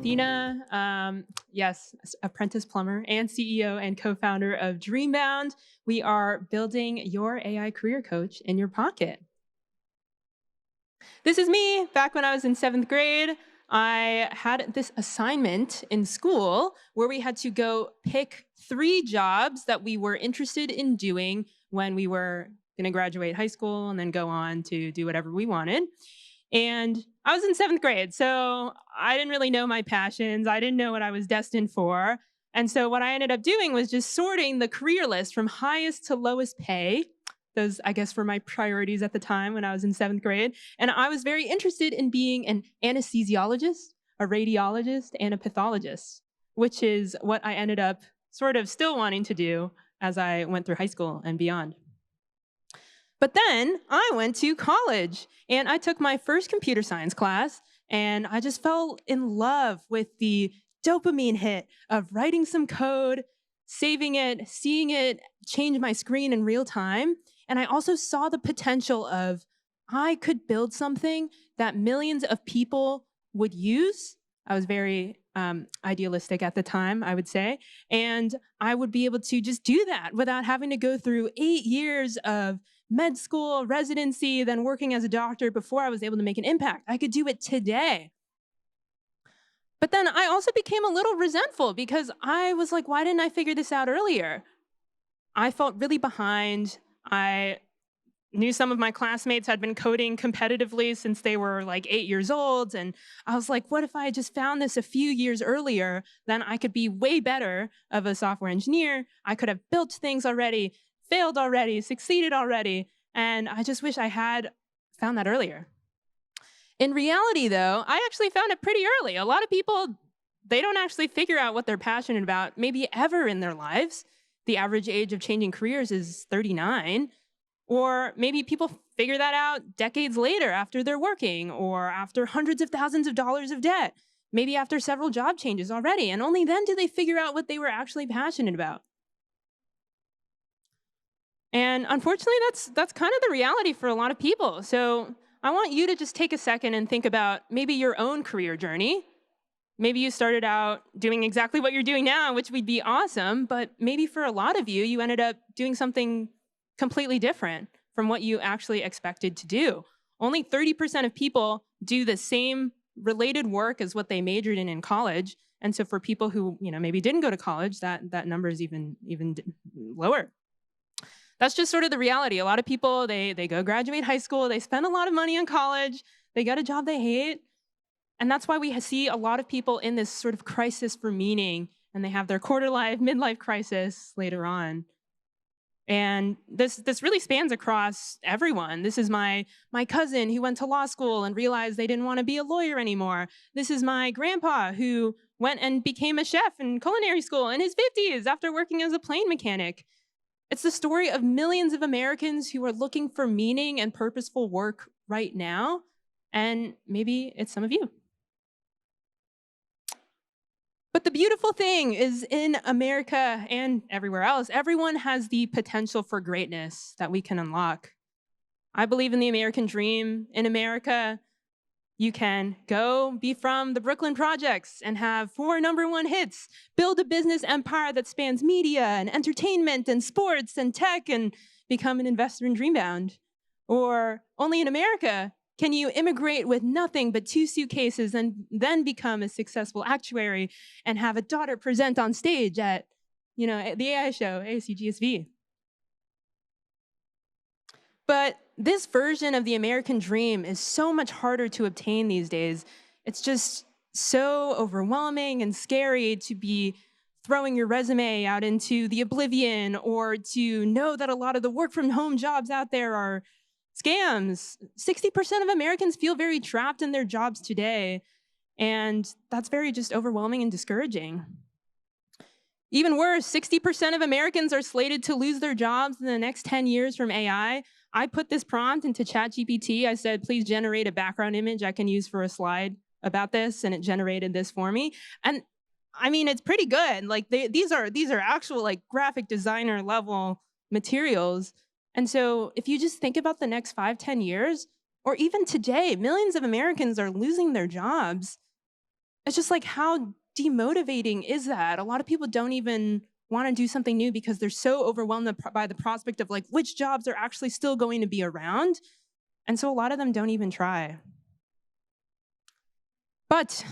Athena, yes, apprentice plumber and CEO and co-founder of Dreambound. We are building your AI career coach in your pocket. This is me. Back when I was in 7th grade, I had this assignment in school where we had to go pick 3 jobs that we were interested in doing when we were going to graduate high school and then go on to do whatever we wanted. And I was in 7th grade, so I didn't really know my passions. I didn't know what I was destined for. And so what I ended up doing was just sorting the career list from highest to lowest pay. Those, I guess, were my priorities at the time when I was in 7th grade. And I was very interested in being an anesthesiologist, a radiologist, and a pathologist, which is what I ended up sort of still wanting to do as I went through high school and beyond. But then I went to college and I took my first computer science class, and I just fell in love with the dopamine hit of writing some code, saving it, seeing it change my screen in real time. And I also saw the potential of I could build something that millions of people would use. I was very idealistic at the time, I would say. And I would be able to just do that without having to go through 8 years of med school, residency, then working as a doctor before I was able to make an impact. I could do it today. But then I also became a little resentful because I was like, why didn't I figure this out earlier? I felt really behind. I knew some of my classmates had been coding competitively since they were like 8 years old. And I was like, what if I just found this a few years earlier? Then I could be way better of a software engineer. I could have built things already, failed already, succeeded already. And I just wish I had found that earlier. In reality, though, I actually found it pretty early. A lot of people, they don't actually figure out what they're passionate about, maybe ever in their lives. The average age of changing careers is 39. Or maybe people figure that out decades later after they're working, or after hundreds of thousands of dollars of debt, maybe after several job changes already. And only then do they figure out what they were actually passionate about. And unfortunately, that's kind of the reality for a lot of people. So I want you to just take a second and think about maybe your own career journey. Maybe you started out doing exactly what you're doing now, which would be awesome, but maybe for a lot of you, you ended up doing something completely different from what you actually expected to do. Only 30% of people do the same related work as what they majored in college. And so for people who maybe didn't go to college, that number is even lower. That's just sort of the reality. A lot of people, they go graduate high school, they spend a lot of money on college, they get a job they hate. And that's why we see a lot of people in this sort of crisis for meaning, and they have their quarter life, midlife crisis later on. And this really spans across everyone. This is my cousin who went to law school and realized they didn't want to be a lawyer anymore. This is my grandpa who went and became a chef in culinary school in his 50s after working as a plane mechanic. It's the story of millions of Americans who are looking for meaning and purposeful work right now. And maybe it's some of you. But the beautiful thing is, in America and everywhere else, everyone has the potential for greatness that we can unlock. I believe in the American dream. In America, you can go be from the Brooklyn Projects and have 4 #1 hits, build a business empire that spans media and entertainment and sports and tech, and become an investor in Dreambound. Or only in America can you immigrate with nothing but 2 suitcases and then become a successful actuary and have a daughter present on stage at the AI show, ASU+GSV. But this version of the American dream is so much harder to obtain these days. It's just so overwhelming and scary to be throwing your resume out into the oblivion, or to know that a lot of the work from home jobs out there are scams. 60% of Americans feel very trapped in their jobs today, and that's very just overwhelming and discouraging. Even worse, 60% of Americans are slated to lose their jobs in the next 10 years from AI. I put this prompt into ChatGPT. I said, please generate a background image I can use for a slide about this, and it generated this for me. And I mean, it's pretty good. Like these are actual like graphic designer level materials. And so if you just think about the next 5-10 years, or even today, millions of Americans are losing their jobs. it's just like, how demotivating is that? A lot of people don't even want to do something new because they're so overwhelmed by the prospect of like which jobs are actually still going to be around. And so a lot of them don't even try. But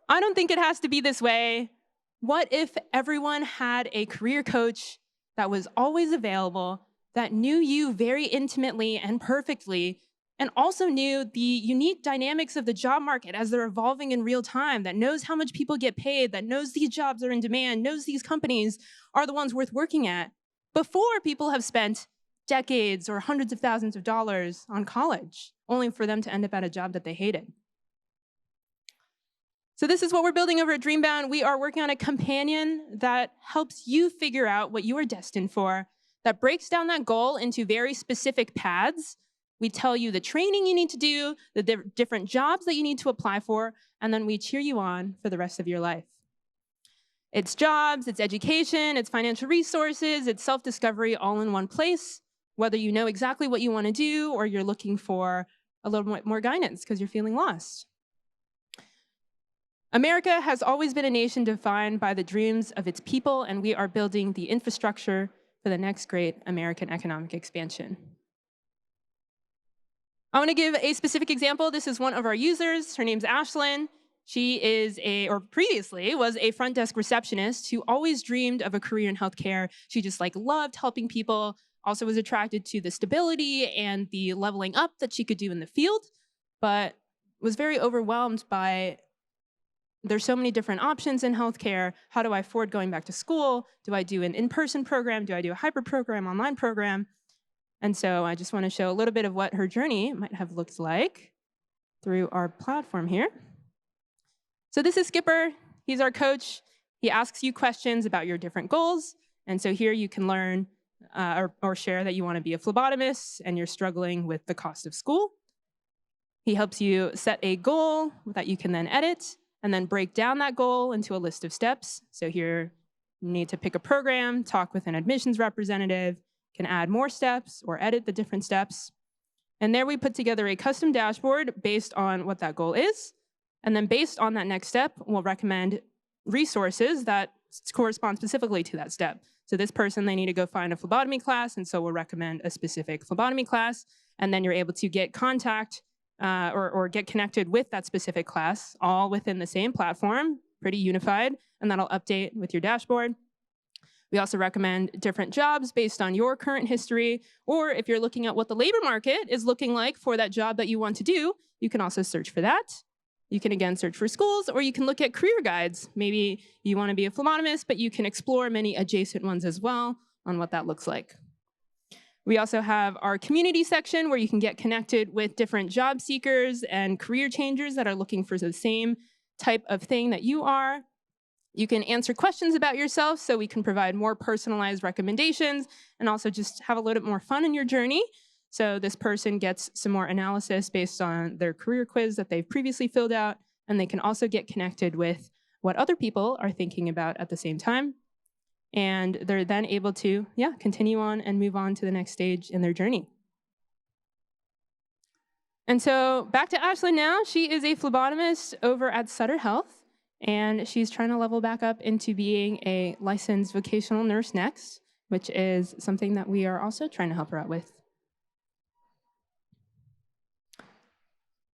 I don't think it has to be this way. What if everyone had a career coach that was always available, that knew you very intimately and perfectly, and also knew the unique dynamics of the job market as they're evolving in real time, that knows how much people get paid, that knows these jobs are in demand, knows these companies are the ones worth working at, before people have spent decades or hundreds of thousands of dollars on college, only for them to end up at a job that they hated. So this is what we're building over at Dreambound. We are working on a companion that helps you figure out what you are destined for, that breaks down that goal into very specific paths. We tell you the training you need to do, the different jobs that you need to apply for, and then we cheer you on for the rest of your life. It's jobs, it's education, it's financial resources, it's self-discovery all in one place, whether you know exactly what you want to do or you're looking for a little more guidance because you're feeling lost. America has always been a nation defined by the dreams of its people, and we are building the infrastructure for the next great American economic expansion. I want to give a specific example. This is one of our users. Her name's Ashlyn. She is or previously was a front desk receptionist who always dreamed of a career in healthcare. She just loved helping people, also was attracted to the stability and the leveling up that she could do in the field, but was very overwhelmed by there's so many different options in healthcare. How do I afford going back to school? Do I do an in-person program? Do I do a hybrid program, online program? And so I just want to show a little bit of what her journey might have looked like through our platform here. So this is Skipper. He's our coach. He asks you questions about your different goals. And so here you can learn or share that you want to be a phlebotomist and you're struggling with the cost of school. He helps you set a goal that you can then edit, and then break down that goal into a list of steps. So here you need to pick a program, talk with an admissions representative, can add more steps or edit the different steps. And there we put together a custom dashboard based on what that goal is. And then based on that next step, we'll recommend resources that correspond specifically to that step. So this person, they need to go find a phlebotomy class, and so we'll recommend a specific phlebotomy class. And then you're able to get contact or get connected with that specific class, all within the same platform, pretty unified, and that'll update with your dashboard. We also recommend different jobs based on your current history, or if you're looking at what the labor market is looking like for that job that you want to do, you can also search for that. You can, again, search for schools, or you can look at career guides. Maybe you want to be a phlebotomist, but you can explore many adjacent ones as well on what that looks like. We also have our community section where you can get connected with different job seekers and career changers that are looking for the same type of thing that you are. You can answer questions about yourself so we can provide more personalized recommendations and also just have a little bit more fun in your journey. So this person gets some more analysis based on their career quiz that they've previously filled out, and they can also get connected with what other people are thinking about at the same time. And they're then able to, continue on and move on to the next stage in their journey. And so back to Ashlyn now. She is a phlebotomist over at Sutter Health, and she's trying to level back up into being a licensed vocational nurse next, which is something that we are also trying to help her out with.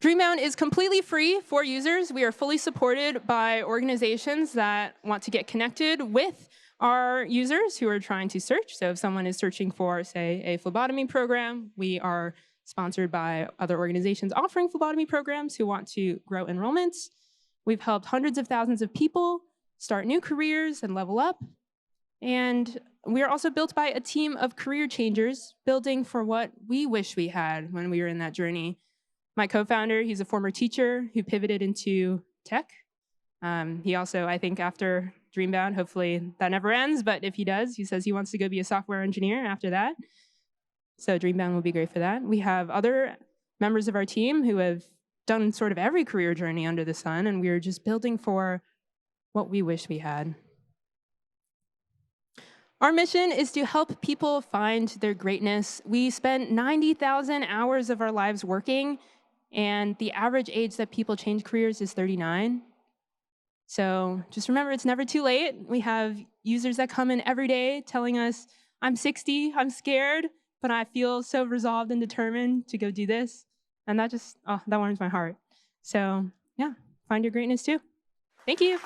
Dreambound is completely free for users. We are fully supported by organizations that want to get connected with our users who are trying to search. So if someone is searching for, say, a phlebotomy program, we are sponsored by other organizations offering phlebotomy programs who want to grow enrollments. We've helped hundreds of thousands of people start new careers and level up. And we are also built by a team of career changers building for what we wish we had when we were in that journey. My co-founder, he's a former teacher who pivoted into tech. He also, I think, after Dreambound, hopefully that never ends, but if he does, he says he wants to go be a software engineer after that. So Dreambound will be great for that. We have other members of our team who have done sort of every career journey under the sun, and we're just building for what we wish we had. Our mission is to help people find their greatness. We spend 90,000 hours of our lives working, and the average age that people change careers is 39. So just remember, it's never too late. We have users that come in every day telling us, I'm 60, I'm scared, but I feel so resolved and determined to go do this. And that just, oh, that warms my heart. So yeah, find your greatness too. Thank you.